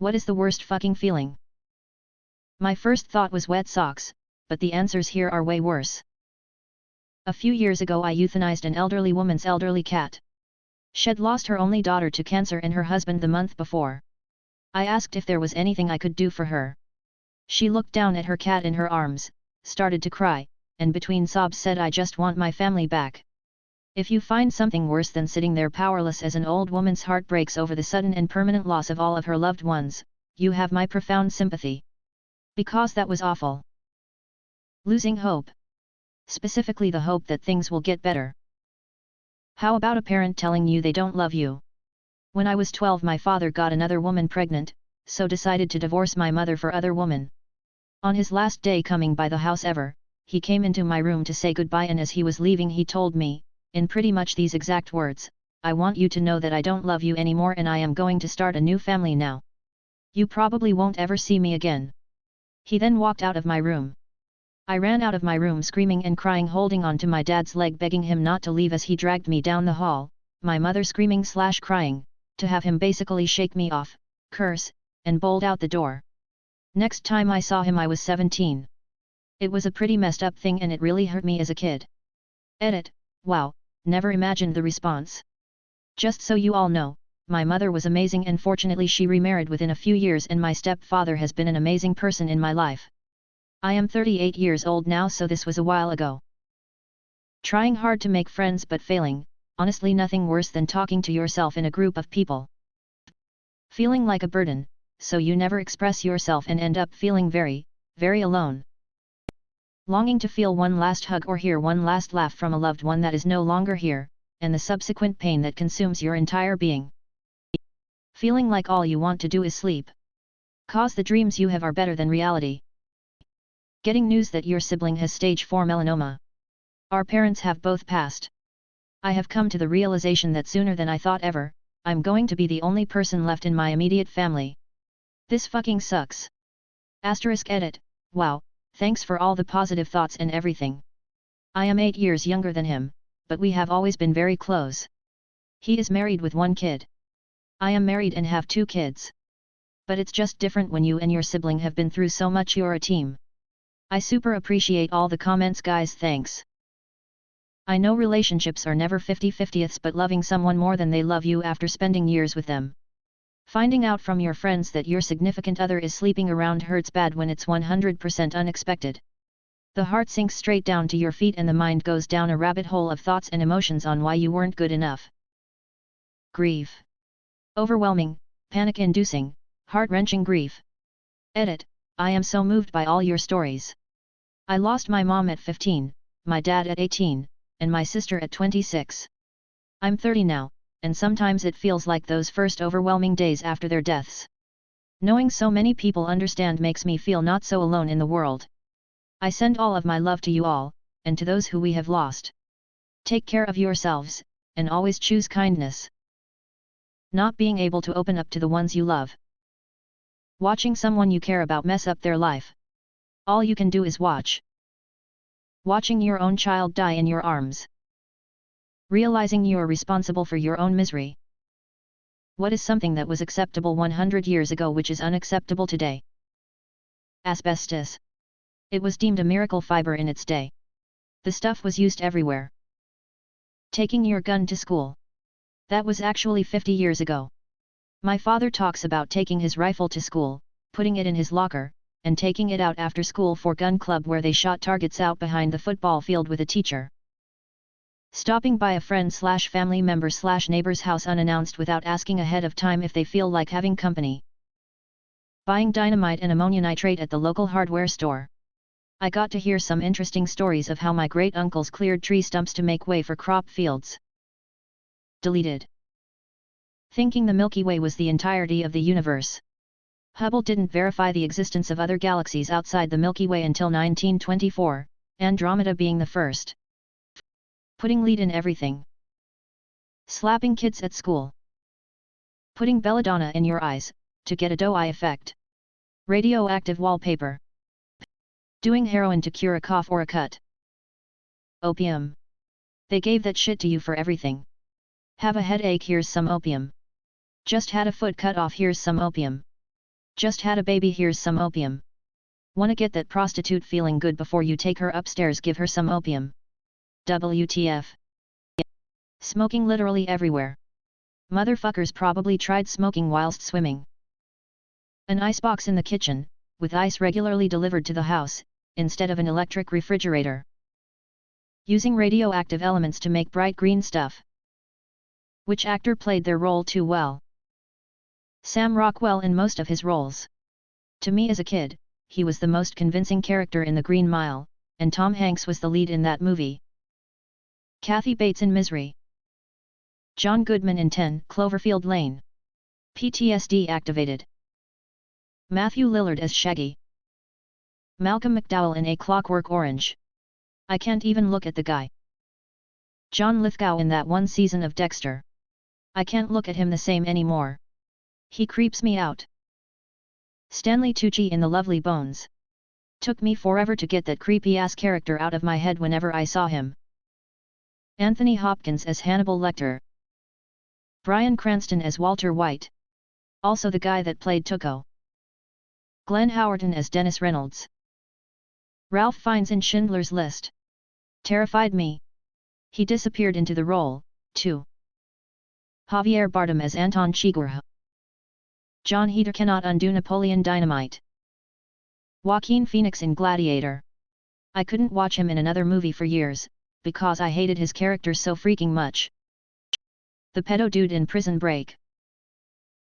What is the worst fucking feeling? My first thought was wet socks, but the answers here are way worse. A few years ago I euthanized an elderly woman's elderly cat. She'd lost her only daughter to cancer and her husband the month before. I asked if there was anything I could do for her. She looked down at her cat in her arms, started to cry, and between sobs said, "I just want my family back." If you find something worse than sitting there powerless as an old woman's heart breaks over the sudden and permanent loss of all of her loved ones, you have my profound sympathy. Because that was awful. Losing hope. Specifically the hope that things will get better. How about a parent telling you they don't love you? When I was 12 my father got another woman pregnant, so decided to divorce my mother for other woman. On his last day coming by the house ever, he came into my room to say goodbye, and as he was leaving he told me, in pretty much these exact words, "I want you to know that I don't love you anymore and I am going to start a new family now. You probably won't ever see me again." He then walked out of my room. I ran out of my room screaming and crying, holding on to my dad's leg begging him not to leave as he dragged me down the hall, my mother screaming/crying, to have him basically shake me off, curse, and bolt out the door. Next time I saw him I was 17. It was a pretty messed up thing and it really hurt me as a kid. Edit, wow, never imagined the response. Just so you all know, my mother was amazing and fortunately she remarried within a few years and my stepfather has been an amazing person in my life. I am 38 years old now, so this was a while ago. Trying hard to make friends but failing, honestly nothing worse than talking to yourself in a group of people. Feeling like a burden, so you never express yourself and end up feeling very, very alone. Longing to feel one last hug or hear one last laugh from a loved one that is no longer here, and the subsequent pain that consumes your entire being. Feeling like all you want to do is sleep. 'Cause the dreams you have are better than reality. Getting news that your sibling has stage 4 melanoma. Our parents have both passed. I have come to the realization that sooner than I thought ever, I'm going to be the only person left in my immediate family. This fucking sucks. *Edit, wow, thanks for all the positive thoughts and everything. I am 8 years younger than him, but we have always been very close. He is married with 1 kid. I am married and have 2 kids. But it's just different when you and your sibling have been through so much. You're a team. I super appreciate all the comments guys, thanks. I know relationships are never 50-50ths, but loving someone more than they love you after spending years with them. Finding out from your friends that your significant other is sleeping around hurts bad when it's 100% unexpected. The heart sinks straight down to your feet and the mind goes down a rabbit hole of thoughts and emotions on why you weren't good enough. Grief. Overwhelming, panic-inducing, heart-wrenching grief. Edit, I am so moved by all your stories. I lost my mom at 15, my dad at 18, and my sister at 26. I'm 30 now, and sometimes it feels like those first overwhelming days after their deaths. Knowing so many people understand makes me feel not so alone in the world. I send all of my love to you all, and to those who we have lost. Take care of yourselves, and always choose kindness. Not being able to open up to the ones you love. Watching someone you care about mess up their life. All you can do is watch. Watching your own child die in your arms. Realizing you are responsible for your own misery. What is something that was acceptable 100 years ago which is unacceptable today? Asbestos. It was deemed a miracle fiber in its day. The stuff was used everywhere. Taking your gun to school. That was actually 50 years ago. My father talks about taking his rifle to school, putting it in his locker, and taking it out after school for gun club where they shot targets out behind the football field with a teacher. Stopping by a friend/family member/neighbor's house unannounced without asking ahead of time if they feel like having company. Buying dynamite and ammonia nitrate at the local hardware store. I got to hear some interesting stories of how my great-uncles cleared tree stumps to make way for crop fields. Deleted. Thinking the Milky Way was the entirety of the universe. Hubble didn't verify the existence of other galaxies outside the Milky Way until 1924, Andromeda being the first. Putting lead in everything. Slapping kids at school. Putting belladonna in your eyes, to get a doe eye effect. Radioactive wallpaper. Doing heroin to cure a cough or a cut. Opium. They gave that shit to you for everything. Have a headache, here's some opium. Just had a foot cut off, here's some opium. Just had a baby, here's some opium. Wanna get that prostitute feeling good before you take her upstairs, give her some opium. WTF. Smoking literally everywhere. Motherfuckers probably tried smoking whilst swimming. An icebox in the kitchen, with ice regularly delivered to the house, instead of an electric refrigerator. Using radioactive elements to make bright green stuff. Which actor played their role too well? Sam Rockwell in most of his roles. To me as a kid, he was the most convincing character in The Green Mile, and Tom Hanks was the lead in that movie. Kathy Bates in Misery. John Goodman in 10 Cloverfield Lane. PTSD activated. Matthew Lillard as Shaggy. Malcolm McDowell in A Clockwork Orange. I can't even look at the guy. John Lithgow in that one season of Dexter. I can't look at him the same anymore. He creeps me out. Stanley Tucci in The Lovely Bones. Took me forever to get that creepy-ass character out of my head whenever I saw him. Anthony Hopkins as Hannibal Lecter. Bryan Cranston as Walter White. Also the guy that played Tuco. Glenn Howerton as Dennis Reynolds. Ralph Fiennes in Schindler's List. Terrified me. He disappeared into the role, too. Javier Bardem as Anton Chigurh. John Heder cannot undo Napoleon Dynamite. Joaquin Phoenix in Gladiator. I couldn't watch him in another movie for years, because I hated his character so freaking much. The pedo dude in Prison Break.